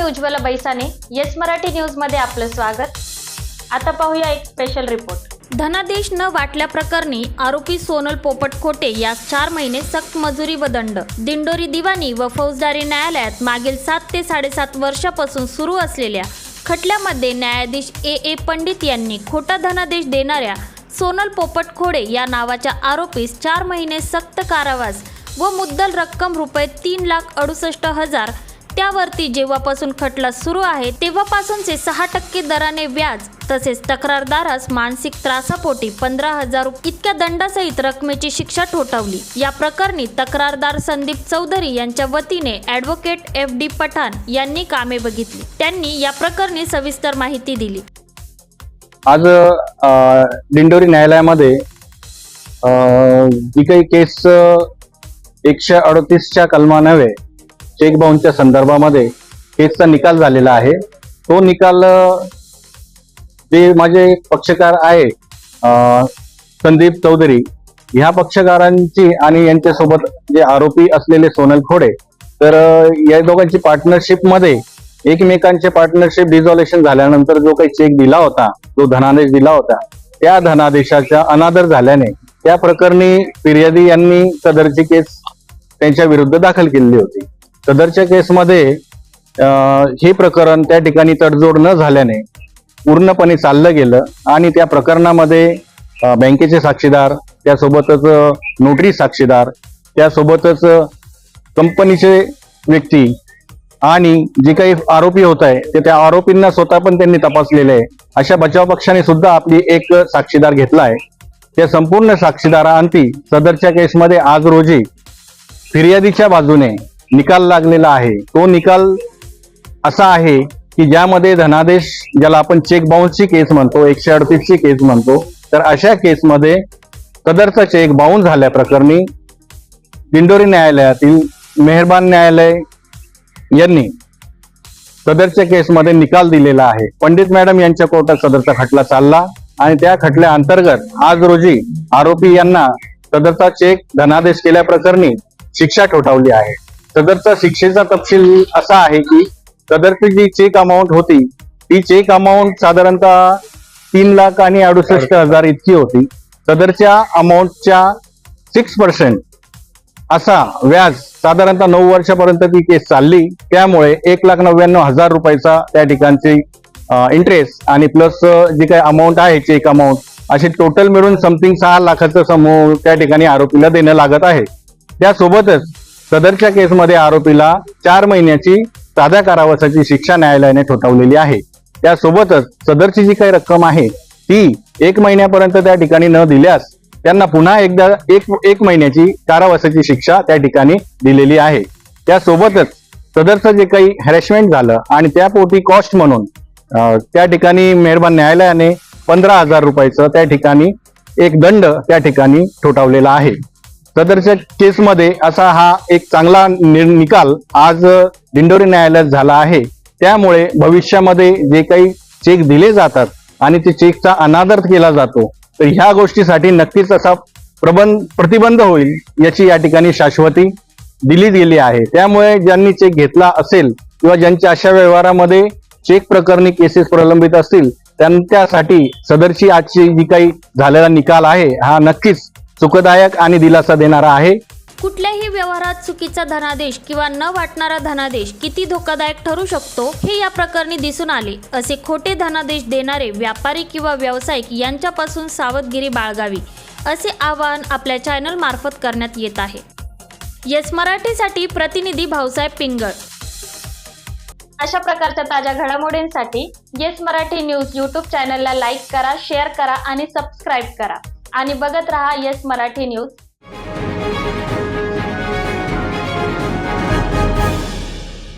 Ujjwala बैसाने. Yes Marathi news मध्ये आपलं स्वागत. आता पाहूया एक स्पेशल रिपोर्ट. धनादेश न वाटल्याप्रकरणी आरोपी सोनल पोपट खोटे यास 4 महिने सक्त मजुरी व दंड. दिंडोरी दिवाणी व फौजदारी न्यायालयात मागील 7 ते 7.5 वर्षापासून सुरू असलेल्या खटल्यामध्ये न्यायाधीश ए पंडित यांनी खोटा धनादेश देणाऱ्या सोनल पोपट खोडे या नावाच्या आरोपीस 4 महिने सक्त कारावास व मुद्दल रक्कम रुपये 3,68,000 त्यावरती जेव्हापासून खटला सुरू आहे तेव्हापासूनचे 6% दराने व्याज तसेच तक्रारदारास मानसिक त्रासापोटी 15,000 इतक्या दंडासहित रकमेची शिक्षा ठोठावली. या प्रकरणी तक्रारदार संदीप चौधरी यांच्या वतीने ॲडव्होकेट FD पठाण यांनी कामे बघितली. त्यांनी या प्रकरणी सविस्तर माहिती दिली. आज दिंडोरी न्यायालयामध्ये जी काही केस 138च्या कलमान्वये चेक बाउन्सच्या संदर्भामध्ये केसचा निकाल झालेला आहे. तो निकाल जे माझे पक्षकार आहे संदीप चौधरी ह्या पक्षकारांची आणि यांच्यासोबत जे आरोपी असलेले सोनल खोडे, तर या दोघांची पार्टनरशिपमध्ये एकमेकांचे पार्टनरशिप डिझॉल्युशन झाल्यानंतर जो काही चेक दिला होता, जो धनादेश दिला होता, त्या धनादेशाचा अनादर झाल्याने त्या प्रकरणी फिर्यादी यांनी सदरची केस त्यांच्या विरुद्ध दाखल केलेली होती. सदरच्या केसमध्ये हे प्रकरण त्या ठिकाणी तडजोड न झाल्याने पूर्णपणे चाललं गेलं आणि त्या प्रकरणामध्ये बँकेचे साक्षीदार, त्यासोबतच नोटरी साक्षीदार, त्यासोबतच कंपनीचे व्यक्ती आणि जे काही आरोपी होत आहे ते त्या आरोपींना स्वतः पण त्यांनी तपासलेले आहे. अशा बचाव पक्षाने सुद्धा आपली एक साक्षीदार घेतला आहे. त्या संपूर्ण साक्षीदारांती सदरच्या केसमध्ये आज रोजी फिर्यादीच्या बाजूने निकाल लागलेला आहे. तो निकाल असा आहे की ज्यामध्ये धनादेश, ज्याला आपण चेक बाउन्सची केस म्हणतो, 138ची केस म्हणतो, तर अशा केसमध्ये सदरचा चेक बाउन्स झाल्या प्रकरणी दिंडोरी न्यायालयातील मेहरबान न्यायालय यांनी सदरच्या केसमध्ये निकाल दिलेला आहे. पंडित मॅडम यांच्या कोर्टात सदरचा खटला चालला आणि त्या खटल्या अंतर्गत आज रोजी आरोपी यांना सदरचा चेक धनादेश केल्याप्रकरणी शिक्षा ठोठावली आहे. सदरचा शिक्षेचा तपशील असा आहे की सदरची जी चेक अमाऊंट होती ती चेक अमाऊंट साधारणतः 3,68,000 इतकी होती. सदरच्या अमाऊंटच्या 6% असा व्याज साधारणतः 9 वर्षापर्यंत ती केस चालली. त्यामुळे 1,99,000 रुपयाचा त्या ठिकाणची इंटरेस्ट आणि प्लस जी काही अमाऊंट आहे चेक अमाऊंट अशी टोटल मिळून समथिंग 6 लाखाचा समूह त्या ठिकाणी आरोपीला देणं लागत आहे. त्यासोबतच सदरच्या केसमध्ये आरोपीला 4 महिन्याची साध्या कारावासाची शिक्षा न्यायालयाने ठोठावलेली आहे. त्यासोबतच सदरची जी काही रक्कम आहे ती 1 महिन्यापर्यंत त्या ठिकाणी न दिल्यास त्यांना पुन्हा एकदा एक महिन्याची कारावासाची शिक्षा त्या ठिकाणी दिलेली आहे. त्यासोबतच सदरचं जे काही हॅरेसमेंट झालं आणि त्यापोटी कॉस्ट म्हणून त्या ठिकाणी मेहरबान न्यायालयाने 15,000 रुपयाचं त्या ठिकाणी एक दंड त्या ठिकाणी ठोठावलेला आहे. सदरच्या केसमध्ये असा हा एक चांगला निकाल आज दिंडोरी न्यायालयात झाला आहे. त्यामुळे भविष्यामध्ये जे काही चेक दिले जातात आणि ते चेकचा अनादर केला जातो तर ह्या गोष्टीसाठी नक्कीच असा प्रतिबंध होईल याची या ठिकाणी शाश्वती दिली गेली आहे. त्यामुळे ज्यांनी चेक घेतला असेल किंवा ज्यांच्या अशा व्यवहारामध्ये चेक प्रकरणी केसेस प्रलंबित असतील त्यांच्यासाठी सदरची आजची जी काही झालेला निकाल आहे हा नक्कीच सुखदायक आणि दिलासा देणारा आहे. कुठल्याही व्यवहारात चुकीचा धनादेश किंवा न वाटणारा धनादेश किती धोकादायक ठरू शकतो हे या प्रकरणी दिसून आले. असे खोटे धनादेश देणारे व्यापारी किंवा व्यावसायिक यांच्यापासून सावधगिरी बाळगावी असे आवाहन आपल्या चॅनल मार्फत करण्यात येत आहे. येस मराठीसाठी प्रतिनिधी भाऊसाहेब पिंगळ. अशा प्रकारच्या ताज्या घडामोडींसाठी येस मराठी न्यूज यूट्यूब चॅनलला लाईक करा, शेअर करा आणि सबस्क्राईब करा आणि बघत रहा येस मराठी न्यूज.